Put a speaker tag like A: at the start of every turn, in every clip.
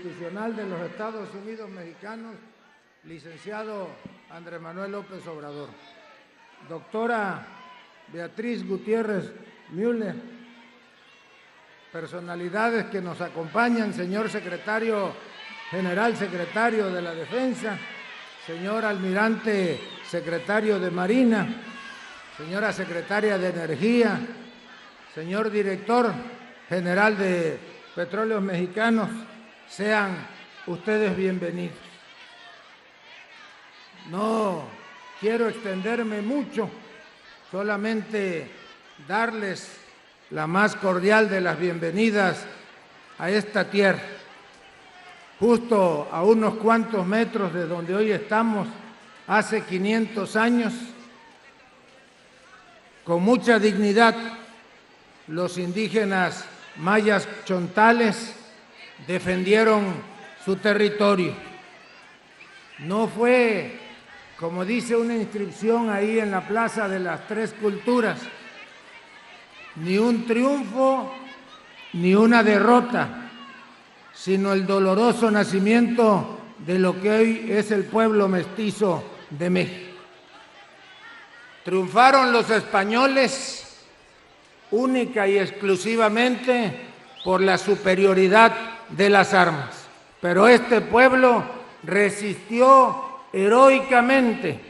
A: Constitucional de los Estados Unidos Mexicanos, licenciado Andrés Manuel López Obrador. Doctora Beatriz Gutiérrez Müller, personalidades que nos acompañan, señor secretario general, secretario de la Defensa, señor almirante, secretario de Marina, señora secretaria de Energía, señor director general de Petróleos Mexicanos, sean ustedes bienvenidos. No quiero extenderme mucho, solamente darles la más cordial de las bienvenidas a esta tierra. Justo a unos cuantos metros de donde hoy estamos, hace 500 años, con mucha dignidad, los indígenas mayas chontales defendieron su territorio. No fue, como dice una inscripción ahí en la Plaza de las Tres Culturas, ni un triunfo ni una derrota, sino el doloroso nacimiento de lo que hoy es el pueblo mestizo de México. Triunfaron los españoles única y exclusivamente por la superioridad de las armas, pero este pueblo resistió heroicamente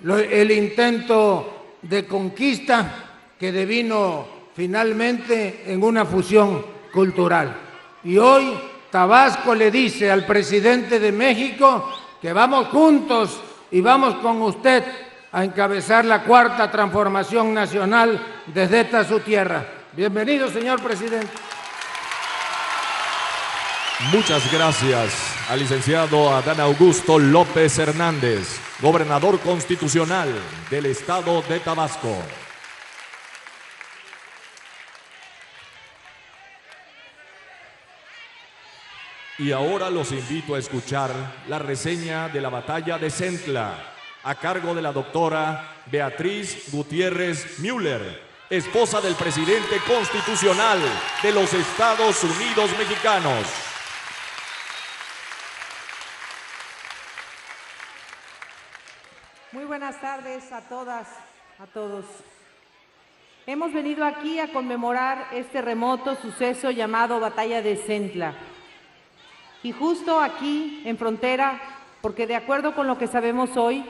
A: el intento de conquista que devino finalmente en una fusión cultural. Y hoy Tabasco le dice al presidente de México que vamos juntos y vamos con usted a encabezar la cuarta transformación nacional desde esta su tierra. Bienvenido, señor presidente.
B: Muchas gracias al licenciado Adán Augusto López Hernández, gobernador constitucional del estado de Tabasco. Y ahora los invito a escuchar la reseña de la batalla de Centla, a cargo de la doctora Beatriz Gutiérrez Müller, esposa del presidente constitucional de los Estados Unidos Mexicanos.
C: Muy buenas tardes a todas, a todos. Hemos venido aquí a conmemorar este remoto suceso llamado Batalla de Centla. Y justo aquí, en frontera, porque de acuerdo con lo que sabemos hoy,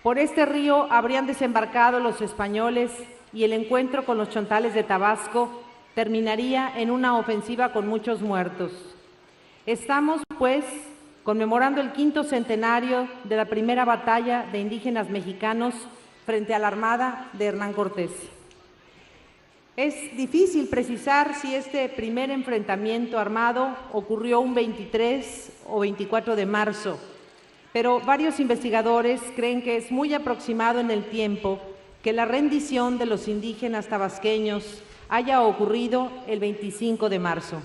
C: por este río habrían desembarcado los españoles y el encuentro con los chontales de Tabasco terminaría en una ofensiva con muchos muertos. Estamos, pues, conmemorando el 5º centenario de la primera batalla de indígenas mexicanos frente a la armada de Hernán Cortés. Es difícil precisar si este primer enfrentamiento armado ocurrió un 23 o 24 de marzo, pero varios investigadores creen que es muy aproximado en el tiempo que la rendición de los indígenas tabasqueños haya ocurrido el 25 de marzo,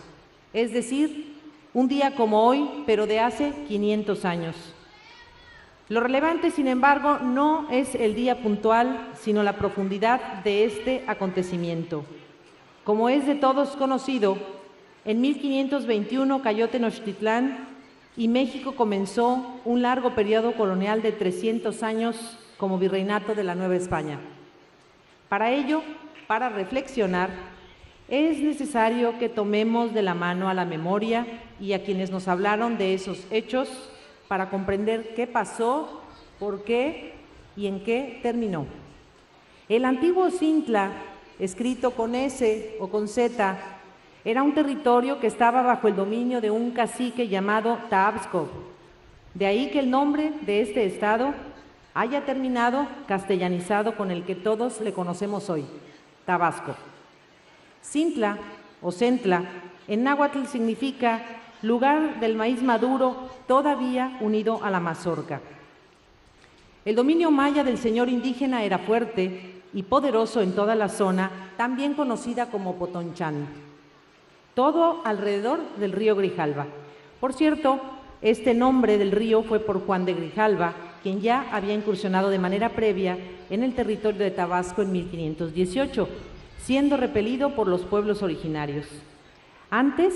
C: es decir, un día como hoy, pero de hace 500 años. Lo relevante, sin embargo, no es el día puntual, sino la profundidad de este acontecimiento. Como es de todos conocido, en 1521 cayó Tenochtitlán y México comenzó un largo periodo colonial de 300 años como virreinato de la Nueva España. Para ello, para reflexionar, es necesario que tomemos de la mano a la memoria y a quienes nos hablaron de esos hechos para comprender qué pasó, por qué y en qué terminó. El antiguo Centla, escrito con S o con Z, era un territorio que estaba bajo el dominio de un cacique llamado Tabasco. De ahí que el nombre de este estado haya terminado castellanizado con el que todos le conocemos hoy, Tabasco. Centla o Centla en náhuatl significa lugar del maíz maduro todavía unido a la mazorca. El dominio maya del señor indígena era fuerte y poderoso en toda la zona, también conocida como Potonchán. Todo alrededor del río Grijalva. Por cierto, este nombre del río fue por Juan de Grijalva, quien ya había incursionado de manera previa en el territorio de Tabasco en 1518, siendo repelido por los pueblos originarios. Antes,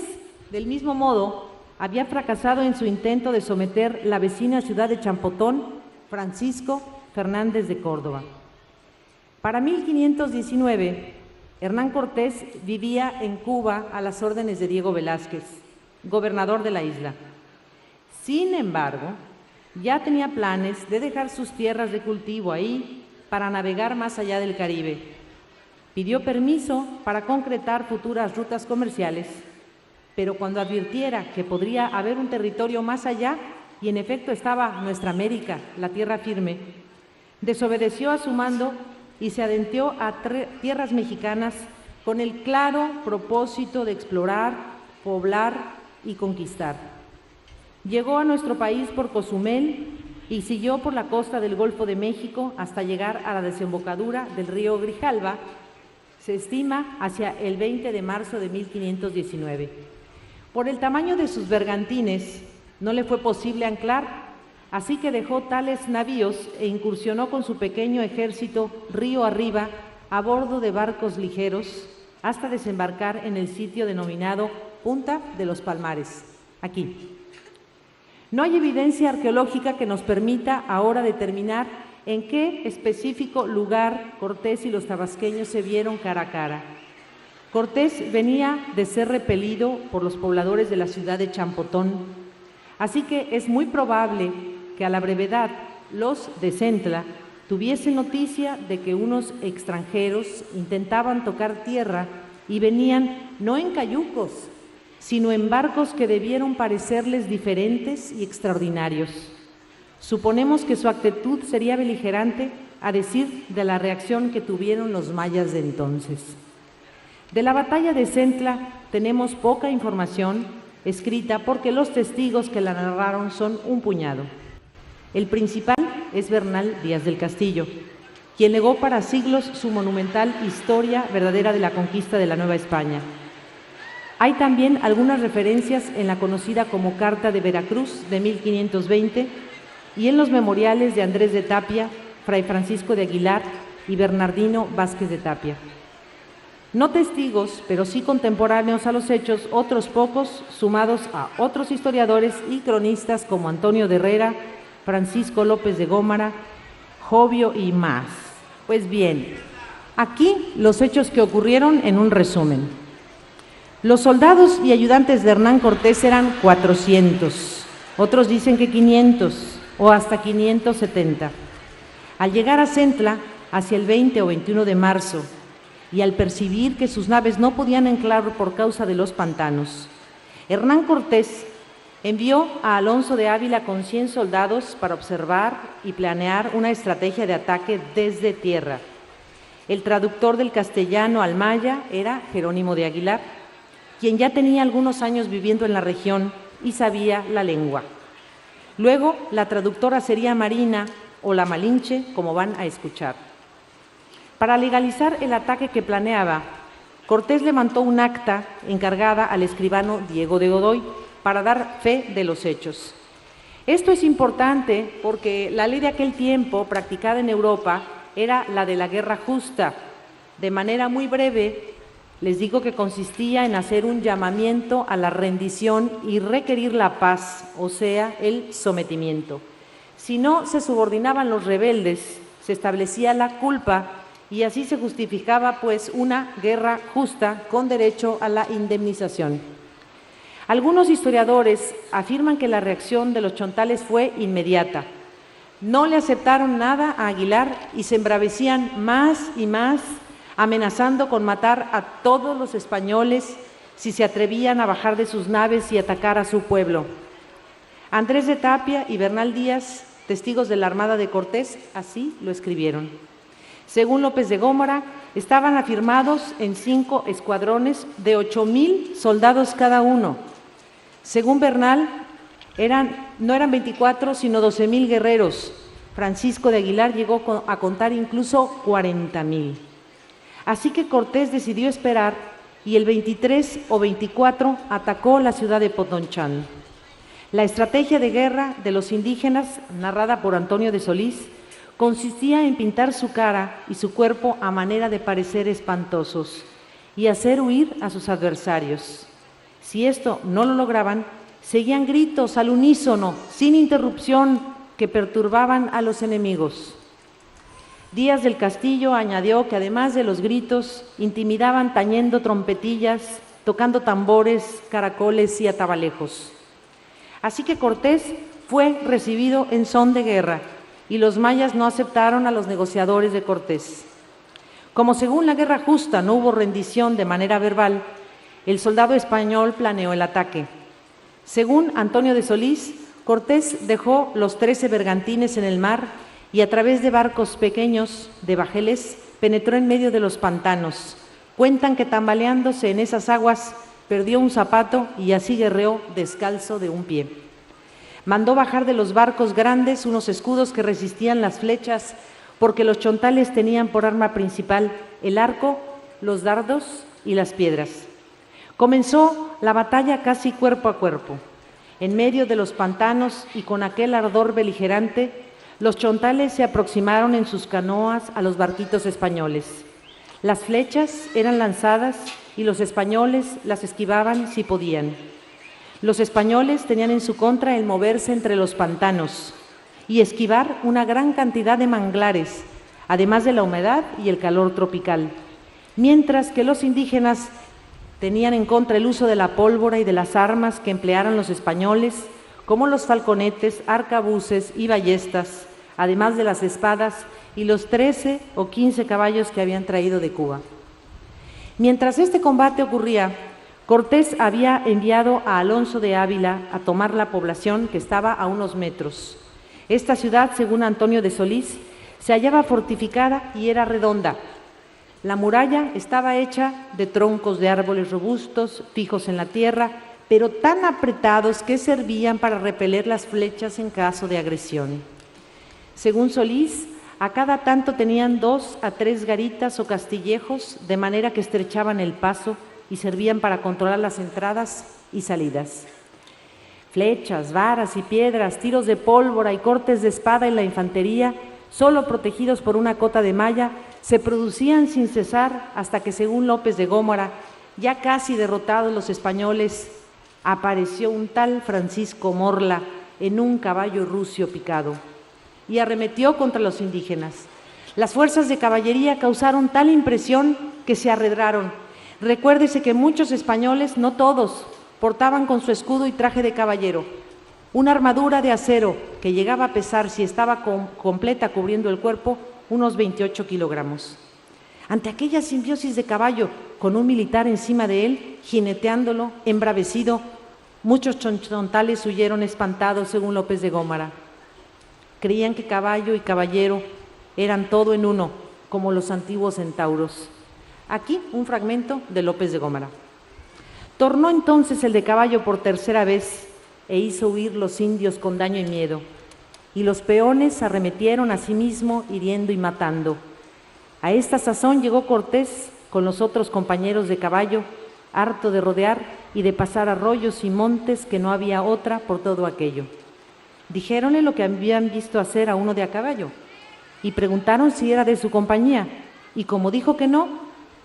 C: del mismo modo, había fracasado en su intento de someter la vecina ciudad de Champotón, Francisco Fernández de Córdoba. Para 1519, Hernán Cortés vivía en Cuba a las órdenes de Diego Velázquez, gobernador de la isla. Sin embargo, ya tenía planes de dejar sus tierras de cultivo ahí para navegar más allá del Caribe. Pidió permiso para concretar futuras rutas comerciales, pero cuando advirtiera que podría haber un territorio más allá, y en efecto estaba nuestra América, la tierra firme, desobedeció a su mando y se adentró a tierras mexicanas con el claro propósito de explorar, poblar y conquistar. Llegó a nuestro país por Cozumel y siguió por la costa del Golfo de México hasta llegar a la desembocadura del río Grijalva, se estima hacia el 20 de marzo de 1519. Por el tamaño de sus bergantines, no le fue posible anclar, así que dejó tales navíos e incursionó con su pequeño ejército río arriba a bordo de barcos ligeros hasta desembarcar en el sitio denominado Punta de los Palmares, aquí. No hay evidencia arqueológica que nos permita ahora determinar en qué específico lugar Cortés y los tabasqueños se vieron cara a cara. Cortés venía de ser repelido por los pobladores de la ciudad de Champotón, así que es muy probable que a la brevedad los de Centla tuviesen noticia de que unos extranjeros intentaban tocar tierra y venían no en cayucos, sino en barcos que debieron parecerles diferentes y extraordinarios. Suponemos que su actitud sería beligerante a decir de la reacción que tuvieron los mayas de entonces. De la batalla de Centla tenemos poca información escrita porque los testigos que la narraron son un puñado. El principal es Bernal Díaz del Castillo, quien legó para siglos su monumental Historia verdadera de la conquista de la Nueva España. Hay también algunas referencias en la conocida como Carta de Veracruz de 1520 y en los memoriales de Andrés de Tapia, Fray Francisco de Aguilar y Bernardino Vázquez de Tapia. No testigos, pero sí contemporáneos a los hechos, otros pocos, sumados a otros historiadores y cronistas como Antonio de Herrera, Francisco López de Gómara, Jovio y más. Pues bien, aquí los hechos que ocurrieron en un resumen. Los soldados y ayudantes de Hernán Cortés eran 400, otros dicen que 500 o hasta 570. Al llegar a Centla, hacia el 20 o 21 de marzo, y al percibir que sus naves no podían anclar por causa de los pantanos, Hernán Cortés envió a Alonso de Ávila con 100 soldados para observar y planear una estrategia de ataque desde tierra. El traductor del castellano al maya era Jerónimo de Aguilar, quien ya tenía algunos años viviendo en la región y sabía la lengua. Luego, la traductora sería Marina o la Malinche, como van a escuchar. Para legalizar el ataque que planeaba, Cortés levantó un acta encargada al escribano Diego de Godoy para dar fe de los hechos. Esto es importante porque la ley de aquel tiempo, practicada en Europa, era la de la guerra justa. De manera muy breve, les digo que consistía en hacer un llamamiento a la rendición y requerir la paz, o sea, el sometimiento. Si no se subordinaban los rebeldes, se establecía la culpa y así se justificaba pues una guerra justa con derecho a la indemnización. Algunos historiadores afirman que la reacción de los chontales fue inmediata. No le aceptaron nada a Aguilar y se embravecían más y más, amenazando con matar a todos los españoles si se atrevían a bajar de sus naves y atacar a su pueblo. Andrés de Tapia y Bernal Díaz, testigos de la Armada de Cortés, así lo escribieron. Según López de Gómara, estaban afirmados en 5 escuadrones de 8,000 soldados cada uno. Según Bernal, no eran 24, sino 12,000 guerreros. Francisco de Aguilar llegó a contar incluso 40,000. Así que Cortés decidió esperar y el 23 o 24 atacó la ciudad de Potonchán. La estrategia de guerra de los indígenas, narrada por Antonio de Solís, consistía en pintar su cara y su cuerpo a manera de parecer espantosos y hacer huir a sus adversarios. Si esto no lo lograban, Seguían gritos al unísono, sin interrupción, que perturbaban a los enemigos. Díaz del Castillo añadió que además de los gritos, intimidaban tañendo trompetillas, tocando tambores, caracoles y atabalejos. Así que Cortés fue recibido en son de guerra y los mayas no aceptaron a los negociadores de Cortés. Como según la guerra justa no hubo rendición de manera verbal, el soldado español planeó el ataque. Según Antonio de Solís, Cortés dejó los 13 bergantines en el mar y a través de barcos pequeños, de bajeles, penetró en medio de los pantanos. Cuentan que tambaleándose en esas aguas, perdió un zapato y así guerreó descalzo de un pie. Mandó bajar de los barcos grandes unos escudos que resistían las flechas, porque los chontales tenían por arma principal el arco, los dardos y las piedras. Comenzó la batalla casi cuerpo a cuerpo. En medio de los pantanos y con aquel ardor beligerante, los chontales se aproximaron en sus canoas a los barquitos españoles. Las flechas eran lanzadas y los españoles las esquivaban si podían. Los españoles tenían en su contra el moverse entre los pantanos y esquivar una gran cantidad de manglares, además de la humedad y el calor tropical, mientras que los indígenas tenían en contra el uso de la pólvora y de las armas que emplearon los españoles, como los falconetes, arcabuces y ballestas, además de las espadas y los 13 o 15 caballos que habían traído de Cuba. Mientras este combate ocurría, Cortés había enviado a Alonso de Ávila a tomar la población que estaba a unos metros. Esta ciudad, según Antonio de Solís, se hallaba fortificada y era redonda. La muralla estaba hecha de troncos de árboles robustos, fijos en la tierra, pero tan apretados que servían para repeler las flechas en caso de agresión. Según Solís, a cada tanto tenían 2 a 3 garitas o castillejos, de manera que estrechaban el paso y servían para controlar las entradas y salidas. Flechas, varas y piedras, tiros de pólvora y cortes de espada en la infantería, solo protegidos por una cota de malla, se producían sin cesar hasta que, según López de Gómara, ya casi derrotados los españoles, apareció un tal Francisco Morla en un caballo rucio picado y arremetió contra los indígenas. Las fuerzas de caballería causaron tal impresión que se arredraron. Recuérdese que muchos españoles, no todos, portaban con su escudo y traje de caballero una armadura de acero que llegaba a pesar, si estaba completa cubriendo el cuerpo, unos 28 kilogramos. Ante aquella simbiosis de caballo, con un militar encima de él, jineteándolo, embravecido, muchos chontales huyeron espantados, según López de Gómara. Creían que caballo y caballero eran todo en uno, como los antiguos centauros. Aquí un fragmento de López de Gómara. Tornó entonces el de caballo por tercera vez e hizo huir los indios con daño y miedo, y los peones arremetieron a sí mismo, hiriendo y matando. A esta sazón llegó Cortés con los otros compañeros de caballo, harto de rodear y de pasar arroyos y montes que no había otra por todo aquello. Dijéronle lo que habían visto hacer a uno de a caballo y preguntaron si era de su compañía, y como dijo que no,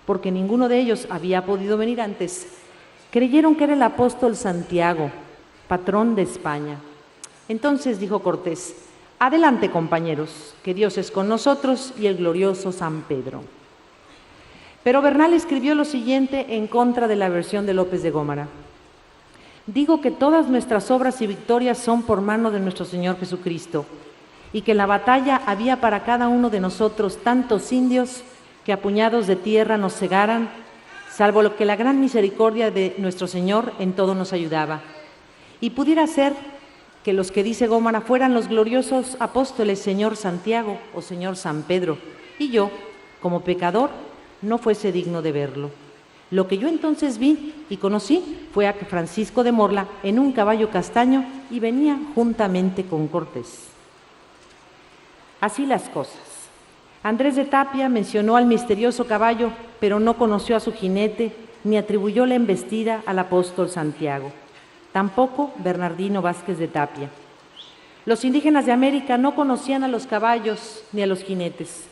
C: porque ninguno de ellos había podido venir antes, creyeron que era el apóstol Santiago, patrón de España. Entonces dijo Cortés: adelante, compañeros, que Dios es con nosotros y el glorioso San Pedro. Pero Bernal escribió lo siguiente en contra de la versión de López de Gómara: digo que todas nuestras obras y victorias son por mano de nuestro Señor Jesucristo, y que en la batalla había para cada uno de nosotros tantos indios que a puñados de tierra nos cegaran, salvo lo que la gran misericordia de nuestro Señor en todo nos ayudaba. Y pudiera ser que los que dice Gómara fueran los gloriosos apóstoles señor Santiago o señor San Pedro, y yo, como pecador, no fuese digno de verlo. Lo que yo entonces vi y conocí fue a Francisco de Morla en un caballo castaño y venía juntamente con Cortés. Así las cosas. Andrés de Tapia mencionó al misterioso caballo, pero no conoció a su jinete ni atribuyó la embestida al apóstol Santiago. Tampoco Bernardino Vázquez de Tapia. Los indígenas de América no conocían a los caballos ni a los jinetes.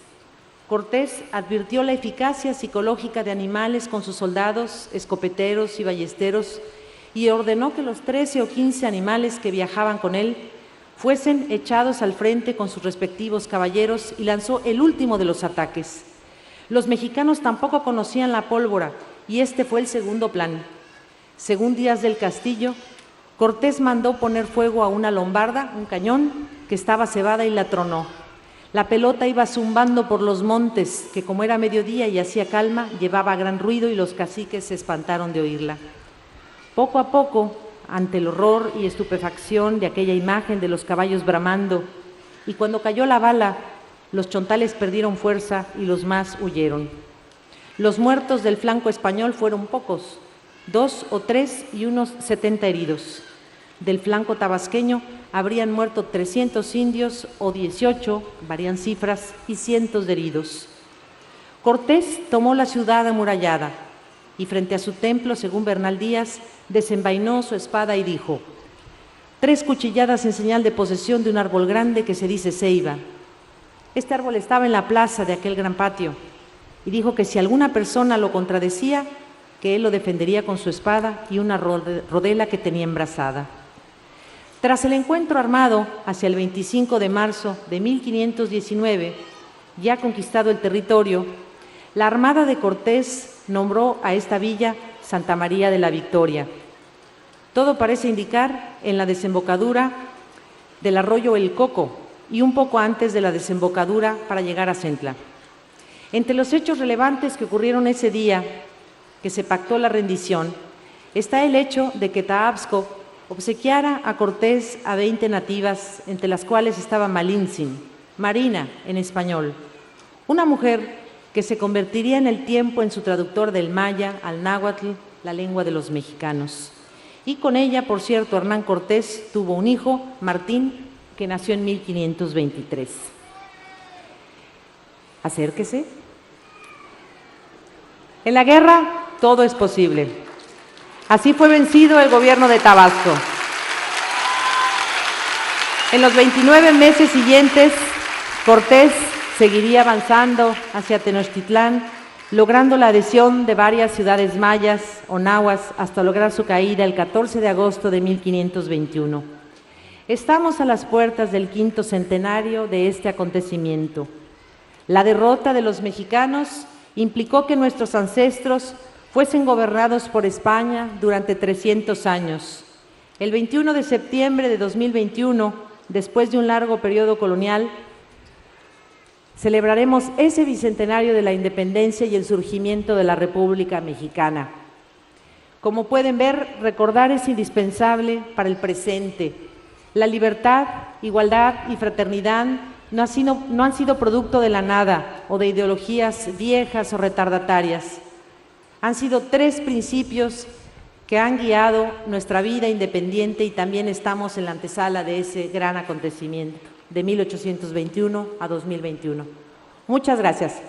C: Cortés advirtió la eficacia psicológica de animales con sus soldados, escopeteros y ballesteros, y ordenó que los 13 o 15 animales que viajaban con él fuesen echados al frente con sus respectivos caballeros y lanzó el último de los ataques. Los mexicanos tampoco conocían la pólvora y este fue el segundo plan. Según Díaz del Castillo, Cortés mandó poner fuego a una lombarda, un cañón, que estaba cebada y la tronó. La pelota iba zumbando por los montes, que como era mediodía y hacía calma, llevaba gran ruido y los caciques se espantaron de oírla. Poco a poco, ante el horror y estupefacción de aquella imagen de los caballos bramando, y cuando cayó la bala, los chontales perdieron fuerza y los más huyeron. Los muertos del flanco español fueron pocos, 2 o 3 y unos 70 heridos. Del flanco tabasqueño habrían muerto 300 indios o 18, varían cifras, y cientos de heridos. Cortés tomó la ciudad amurallada y frente a su templo, según Bernal Díaz, desenvainó su espada y dijo: 3 cuchilladas en señal de posesión de un árbol grande que se dice ceiba. Este árbol estaba en la plaza de aquel gran patio y dijo que si alguna persona lo contradecía, que él lo defendería con su espada y una rodela que tenía embrazada. Tras el encuentro armado, hacia el 25 de marzo de 1519, ya conquistado el territorio, la armada de Cortés nombró a esta villa Santa María de la Victoria. Todo parece indicar en la desembocadura del arroyo El Coco y un poco antes de la desembocadura para llegar a Centla. Entre los hechos relevantes que ocurrieron ese día que se pactó la rendición, está el hecho de que Taapsco obsequiara a Cortés a 20 nativas, entre las cuales estaba Malintzin, Marina en español, una mujer que se convertiría en el tiempo en su traductor del maya al náhuatl, la lengua de los mexicanos. Y con ella, por cierto, Hernán Cortés tuvo un hijo, Martín, que nació en 1523. Acérquese. En la guerra todo es posible. Así fue vencido el gobierno de Tabasco. En los 29 meses siguientes, Cortés seguiría avanzando hacia Tenochtitlán, logrando la adhesión de varias ciudades mayas o nahuas hasta lograr su caída el 14 de agosto de 1521. Estamos a las puertas del 5º centenario de este acontecimiento. La derrota de los mexicanos implicó que nuestros ancestros fuesen gobernados por España durante 300 años. El 21 de septiembre de 2021, después de un largo periodo colonial, celebraremos ese bicentenario de la independencia y el surgimiento de la República Mexicana. Como pueden ver, recordar es indispensable para el presente. La libertad, igualdad y fraternidad no han sido producto de la nada o de ideologías viejas o retardatarias. Han sido 3 principios que han guiado nuestra vida independiente y también estamos en la antesala de ese gran acontecimiento, de 1821 a 2021. Muchas gracias.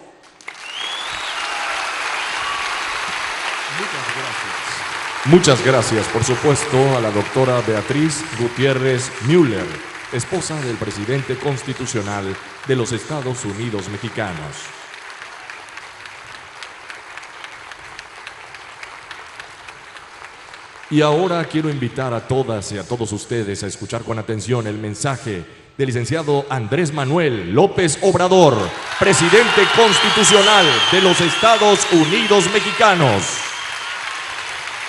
B: Muchas gracias, por supuesto, a la doctora Beatriz Gutiérrez Müller, esposa del presidente constitucional de los Estados Unidos mexicanos. Y ahora quiero invitar a todas y a todos ustedes a escuchar con atención el mensaje del licenciado Andrés Manuel López Obrador, presidente constitucional de los Estados Unidos mexicanos.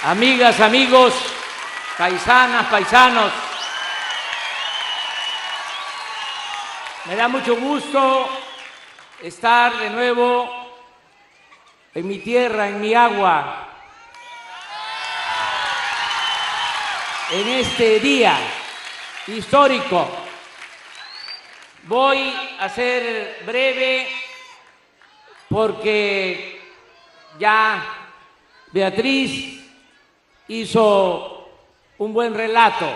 D: Amigas, amigos, paisanas, paisanos, me da mucho gusto estar de nuevo en mi tierra, en mi agua, en este día histórico. Voy a ser breve porque ya Beatriz hizo un buen relato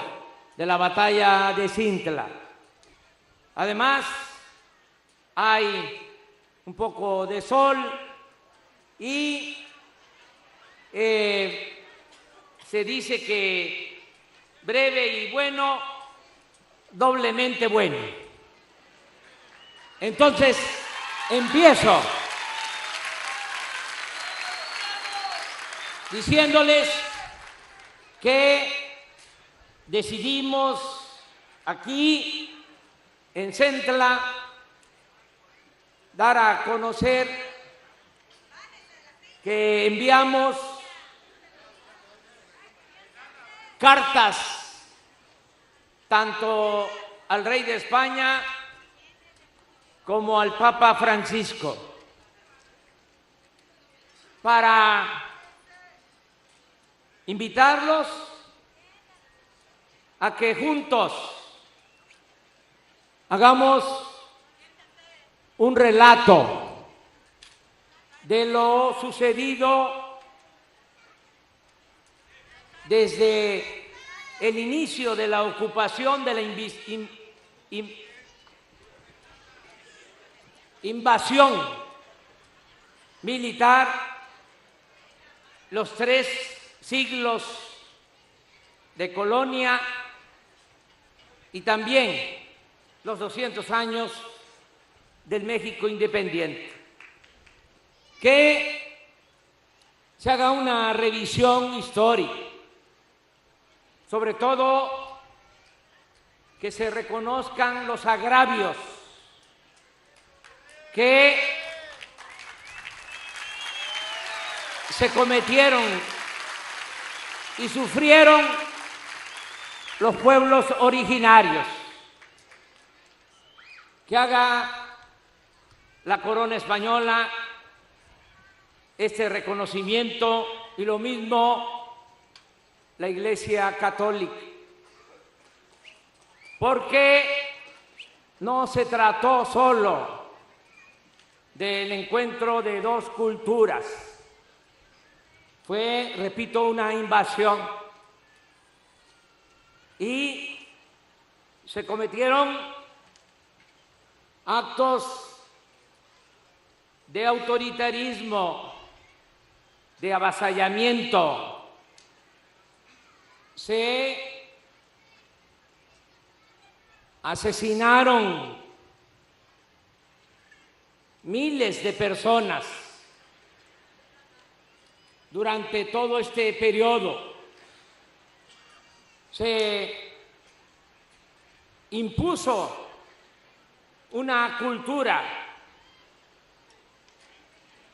D: de la batalla de Centla. Además, hay un poco de sol y se dice que breve y bueno, doblemente bueno. Entonces, empiezo diciéndoles que decidimos aquí en Centla dar a conocer que enviamos cartas tanto al rey de España como al Papa Francisco para invitarlos a que juntos hagamos un relato de lo sucedido desde el inicio de la ocupación de la invasión militar, los 3 siglos de colonia y también los 200 años del México independiente. Que se haga una revisión histórica, sobre todo que se reconozcan los agravios que se cometieron y sufrieron los pueblos originarios, que haga la corona española este reconocimiento y lo mismo la Iglesia Católica, porque no se trató solo del encuentro de 2 culturas, fue, repito, una invasión y se cometieron actos de autoritarismo, de avasallamiento, se asesinaron miles de personas durante todo este periodo, se impuso una cultura,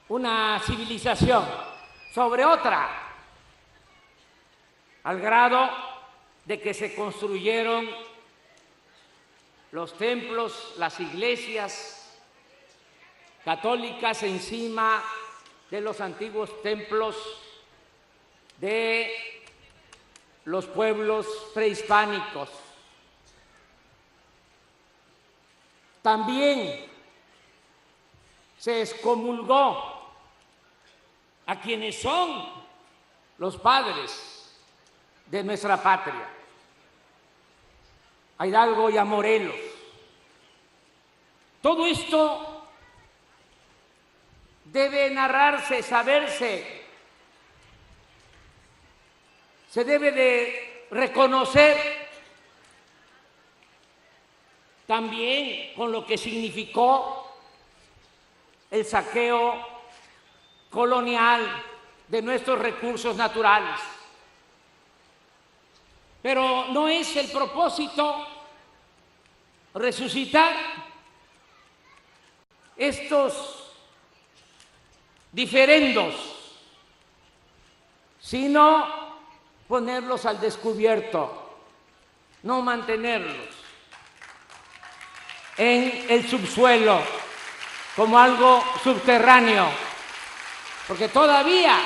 D: una civilización sobre otra, al grado de que se construyeron los templos, las iglesias católicas encima de los antiguos templos de los pueblos prehispánicos. También se excomulgó a quienes son los padres de nuestra patria, a Hidalgo y a Morelos. Todo esto debe narrarse, saberse, se debe de reconocer también con lo que significó el saqueo colonial de nuestros recursos naturales. Pero no es el propósito resucitar estos diferendos, sino ponerlos al descubierto, no mantenerlos en el subsuelo como algo subterráneo, porque todavía,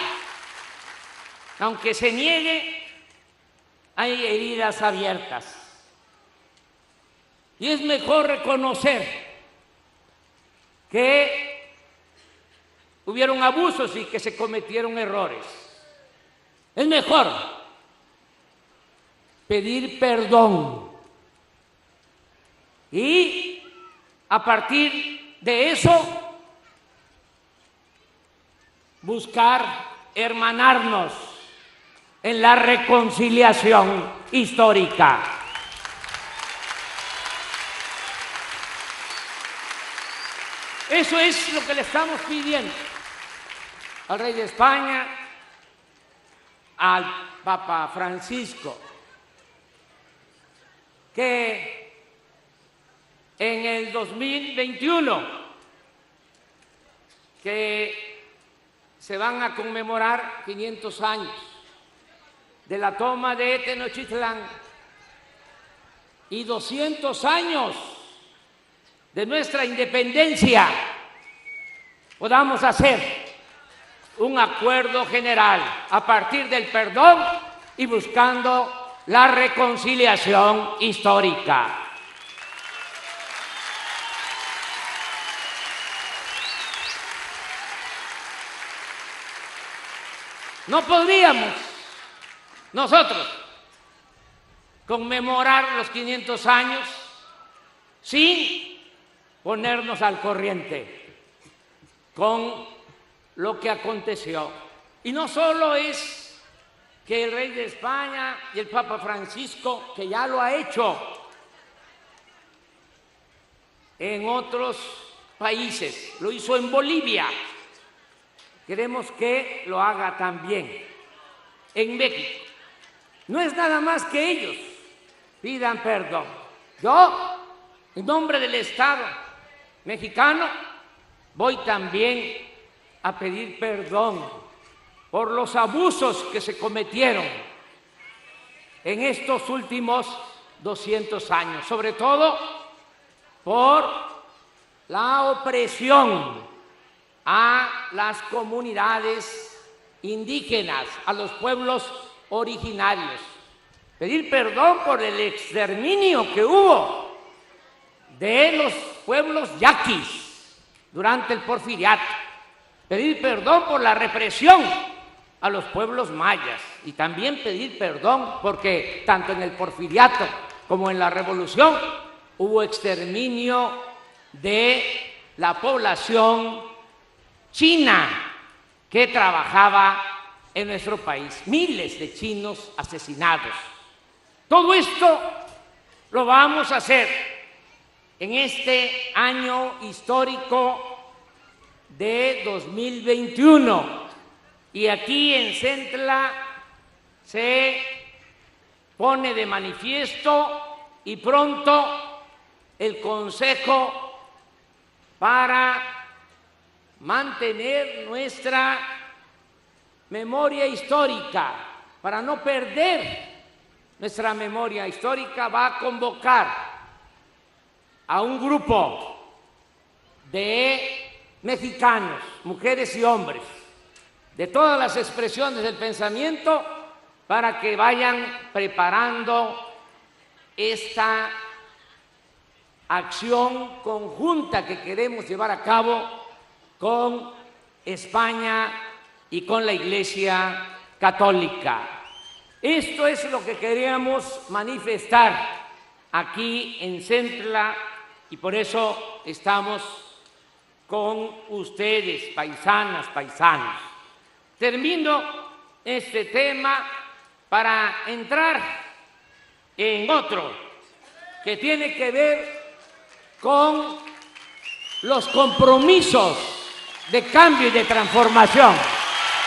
D: aunque se niegue, hay heridas abiertas. Y es mejor reconocer que hubieron abusos y que se cometieron errores. Es mejor pedir perdón y a partir de eso buscar hermanarnos en la reconciliación histórica. Eso es lo que le estamos pidiendo al rey de España, al Papa Francisco que en el 2021, que se van a conmemorar 500 años de la toma de Tenochtitlán y 200 años de nuestra independencia, podamos hacer un acuerdo general a partir del perdón y buscando la reconciliación histórica. No podríamos nosotros conmemorar los 500 años sin ponernos al corriente con lo que aconteció. Y no solo es que el rey de España y el Papa Francisco, que ya lo ha hecho en otros países, lo hizo en Bolivia, queremos que lo haga también en México. No es nada más que ellos pidan perdón. Yo, en nombre del Estado mexicano, voy también a pedir perdón por los abusos que se cometieron en estos últimos 200 años, sobre todo por la opresión a las comunidades indígenas, a los pueblos originarios. Pedir perdón por el exterminio que hubo de los pueblos yaquis durante el Porfiriato. Pedir perdón por la represión a los pueblos mayas y también pedir perdón porque tanto en el Porfiriato como en la Revolución hubo exterminio de la población china que trabajaba en nuestro país. Miles de chinos asesinados. Todo esto lo vamos a hacer en este año histórico de 2021. Y aquí en Centla se pone de manifiesto y pronto el Consejo para mantener nuestra memoria histórica, para no perder nuestra memoria histórica, va a convocar a un grupo de mexicanos, mujeres y hombres, de todas las expresiones del pensamiento, para que vayan preparando esta acción conjunta que queremos llevar a cabo con España y con la Iglesia Católica. Esto es lo que queríamos manifestar aquí en Centla y por eso estamos con ustedes, paisanas, paisanos. Termino este tema para entrar en otro que tiene que ver con los compromisos de cambio y de transformación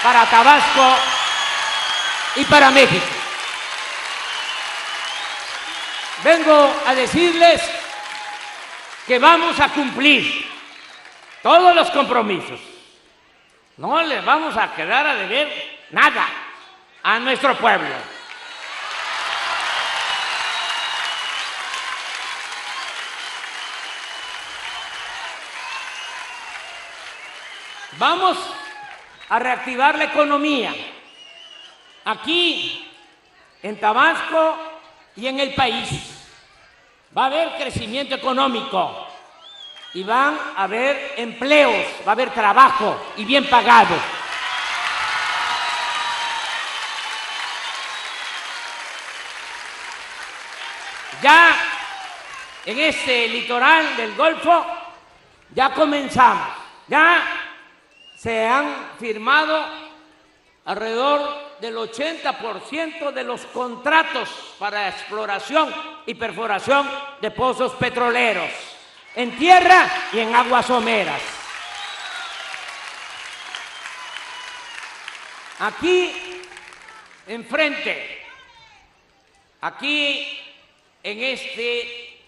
D: para Tabasco y para México. Vengo a decirles que vamos a cumplir todos los compromisos. No les vamos a quedar a deber nada a nuestro pueblo. Vamos a reactivar la economía aquí en Tabasco y en el país. Va a haber crecimiento económico y van a haber empleos, va a haber trabajo y bien pagado. Ya en este litoral del Golfo ya comenzamos, ya se han firmado alrededor del 80% de los contratos para exploración y perforación de pozos petroleros, en tierra y en aguas someras. Aquí enfrente, aquí en este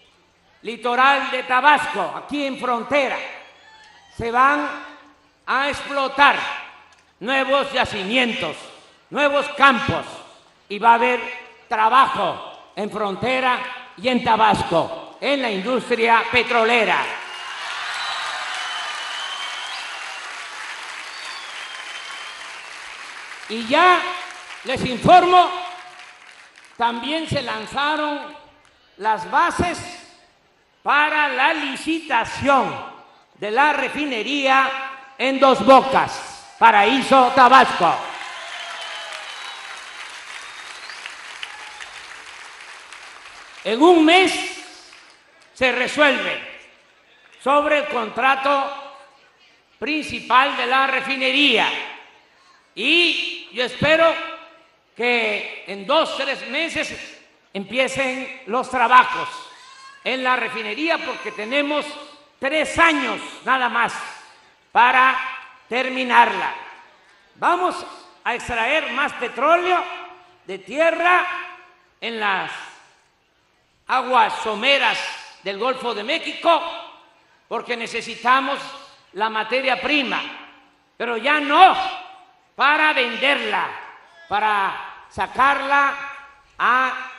D: litoral de Tabasco, aquí en frontera, se van a explotar nuevos yacimientos, nuevos campos, y va a haber trabajo en frontera y en Tabasco, en la industria petrolera. Y ya les informo, también se lanzaron las bases para la licitación de la refinería en Dos Bocas, Paraíso, Tabasco. En un mes se resuelve sobre el contrato principal de la refinería y yo espero que en 2 o 3 meses empiecen los trabajos en la refinería, porque tenemos 3 años nada más para terminarla. Vamos a extraer más petróleo de tierra en las aguas someras del Golfo de México, porque necesitamos la materia prima, pero ya no para venderla, para sacarla a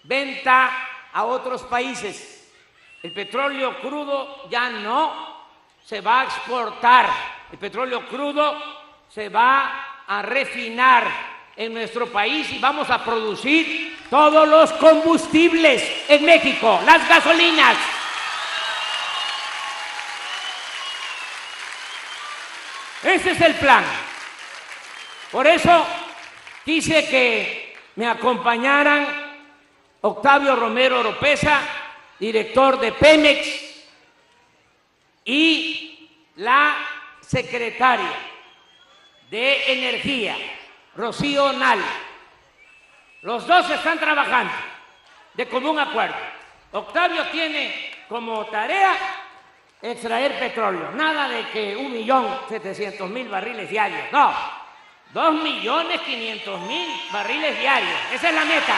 D: venta a otros países. El petróleo crudo ya no se va a exportar, el petróleo crudo se va a refinar en nuestro país y vamos a producir todos los combustibles en México, las gasolinas. Ese es el plan. Por eso quise que me acompañaran Octavio Romero Oropeza, director de Pemex, y la secretaria de Energía, Rocío Nal. Los dos están trabajando de común acuerdo. Octavio tiene como tarea extraer petróleo. Nada de que 1.700.000 barriles diarios. No, 2.500.000 barriles diarios. Esa es la meta.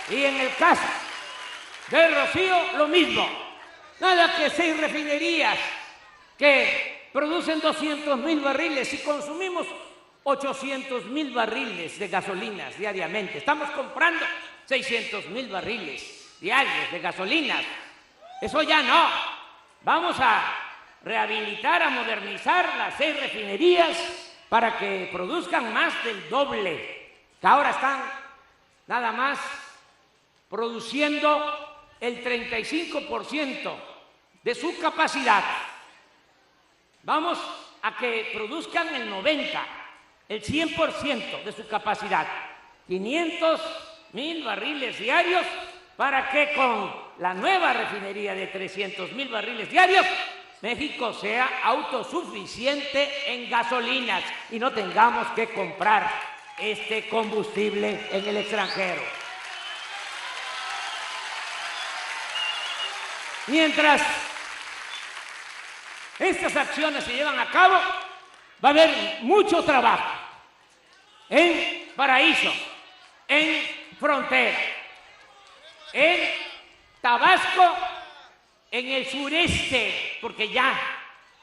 D: Y en el caso de Rocío, lo mismo. Nada que 6 refinerías que producen 200.000 barriles y consumimos 800.000 barriles de gasolinas diariamente. Estamos comprando 600.000 barriles diarios de gasolinas. Eso ya no. Vamos a rehabilitar, a modernizar las 6 refinerías para que produzcan más del doble, que ahora están nada más produciendo el 35% de su capacidad. Vamos a que produzcan el 90%, el 100% de su capacidad, 500.000 barriles diarios, para que con la nueva refinería de 300.000 barriles diarios, México sea autosuficiente en gasolinas y no tengamos que comprar este combustible en el extranjero. Mientras estas acciones se llevan a cabo, va a haber mucho trabajo en Paraíso, en frontera, en Tabasco, en el sureste, porque ya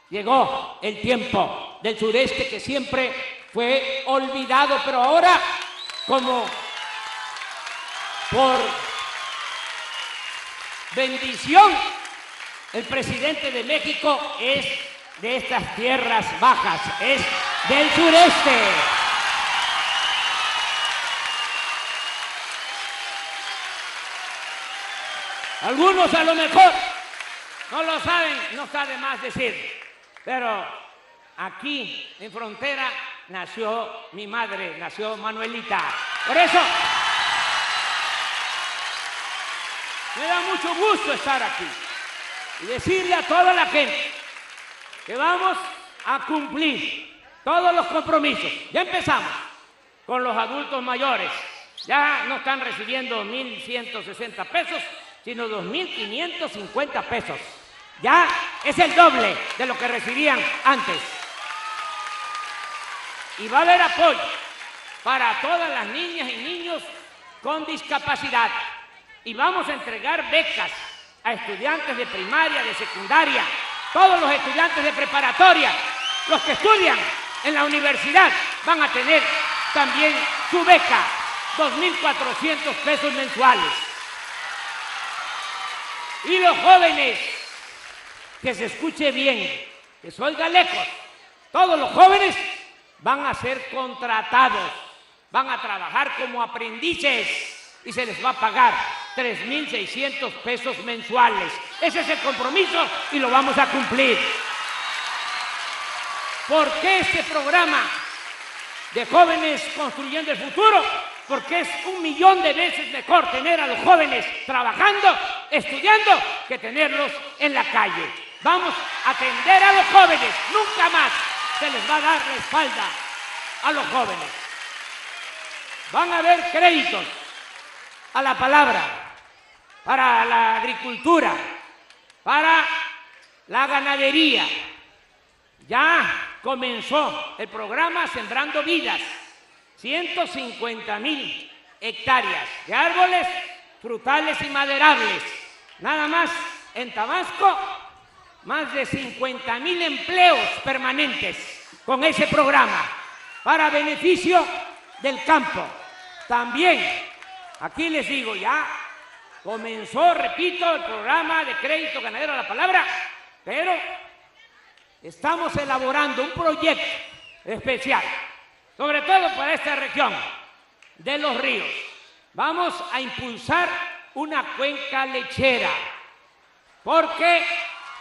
D: llegó el tiempo del sureste que siempre fue olvidado, pero ahora, como por bendición, el presidente de México es de estas tierras bajas, es del sureste. Algunos a lo mejor no lo saben, no está de más decir, pero aquí en frontera nació mi madre, nació Manuelita. Por eso me da mucho gusto estar aquí y decirle a toda la gente que vamos a cumplir todos los compromisos. Ya empezamos con los adultos mayores. Ya no están recibiendo 1.160 pesos, sino 2.550 pesos. Ya es el doble de lo que recibían antes. Y va a haber apoyo para todas las niñas y niños con discapacidad. Y vamos a entregar becas a estudiantes de primaria, de secundaria, todos los estudiantes de preparatoria, los que estudian en la universidad van a tener también su beca, 2.400 pesos mensuales. Y los jóvenes, que se escuche bien, que se oiga lejos, todos los jóvenes van a ser contratados, van a trabajar como aprendices y se les va a pagar 3.600 pesos mensuales. Ese es el compromiso y lo vamos a cumplir. ¿Por qué este programa de Jóvenes Construyendo el Futuro? Porque es 1.000.000 de veces mejor tener a los jóvenes trabajando, estudiando, que tenerlos en la calle. Vamos a atender a los jóvenes, nunca más se les va a dar la espalda a los jóvenes. Van a haber créditos a la palabra, para la agricultura, para la ganadería. Ya comenzó el programa Sembrando Vidas, 150.000 hectáreas de árboles frutales y maderables. Nada más en Tabasco, más de 50.000 empleos permanentes con ese programa para beneficio del campo. También, aquí les digo, ya comenzó, repito, el programa de crédito ganadero a la palabra, pero estamos elaborando un proyecto especial, sobre todo para esta región de los ríos. Vamos a impulsar una cuenca lechera, porque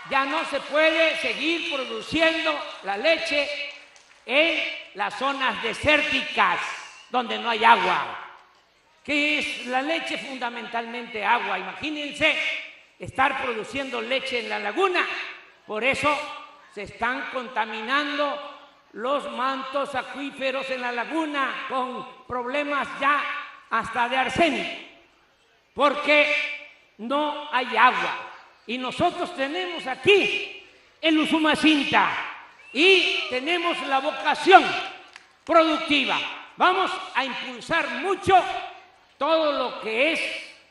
D: ya no se puede seguir produciendo la leche en las zonas desérticas, donde no hay agua. ¿Qué es la leche? Fundamentalmente agua. Imagínense estar produciendo leche en la laguna. Por eso se están contaminando los mantos acuíferos en la laguna con problemas ya hasta de arsénico, porque no hay agua. Y nosotros tenemos aquí el Usumacinta y tenemos la vocación productiva. Vamos a impulsar mucho todo lo que es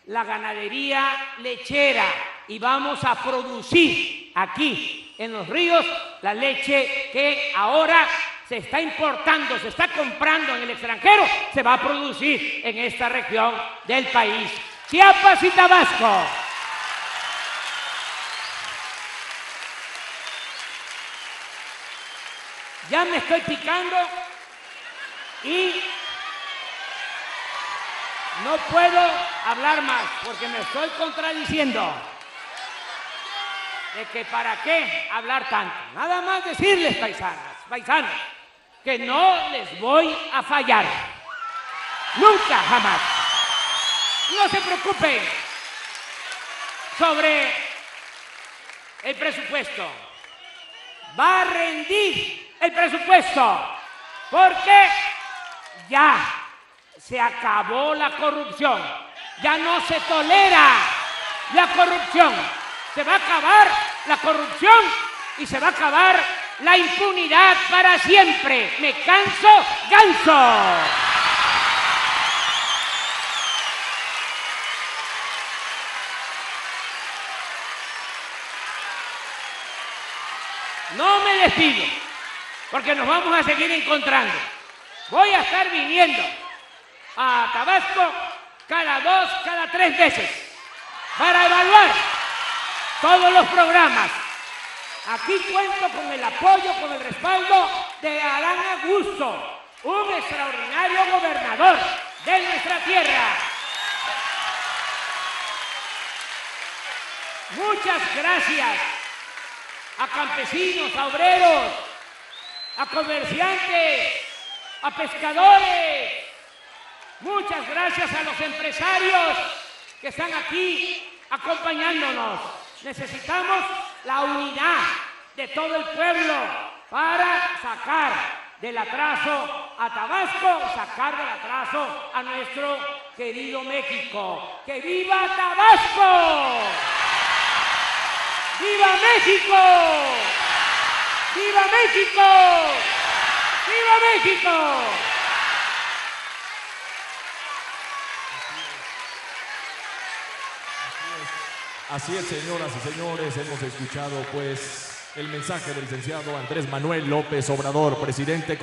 D: la ganadería lechera y vamos a producir aquí en los ríos la leche que ahora se está importando, se está comprando en el extranjero, se va a producir en esta región del país, Chiapas y Tabasco. Ya me estoy picando y no puedo hablar más porque me estoy contradiciendo. De que para qué hablar tanto. Nada más decirles, paisanos, que no les voy a fallar. Nunca, jamás. No se preocupen sobre el presupuesto. Va a rendir el presupuesto porque ya se acabó la corrupción. Ya no se tolera la corrupción. Se va a acabar la corrupción y se va a acabar la impunidad para siempre. Me canso, ganso. No me despido, porque nos vamos a seguir encontrando. Voy a estar viniendo a Tabasco cada 2, cada 3 veces para evaluar todos los programas. Aquí cuento con el apoyo, con el respaldo de Adán Augusto, un extraordinario gobernador de nuestra tierra. Muchas gracias a campesinos, a obreros, a comerciantes, a pescadores. Muchas gracias a los empresarios que están aquí acompañándonos. Necesitamos la unidad de todo el pueblo para sacar del atraso a Tabasco, sacar del atraso a nuestro querido México. ¡Que viva Tabasco! ¡Viva México! ¡Viva México! ¡Viva México!
B: Así es, señoras y señores, hemos escuchado pues el mensaje del licenciado Andrés Manuel López Obrador, presidente.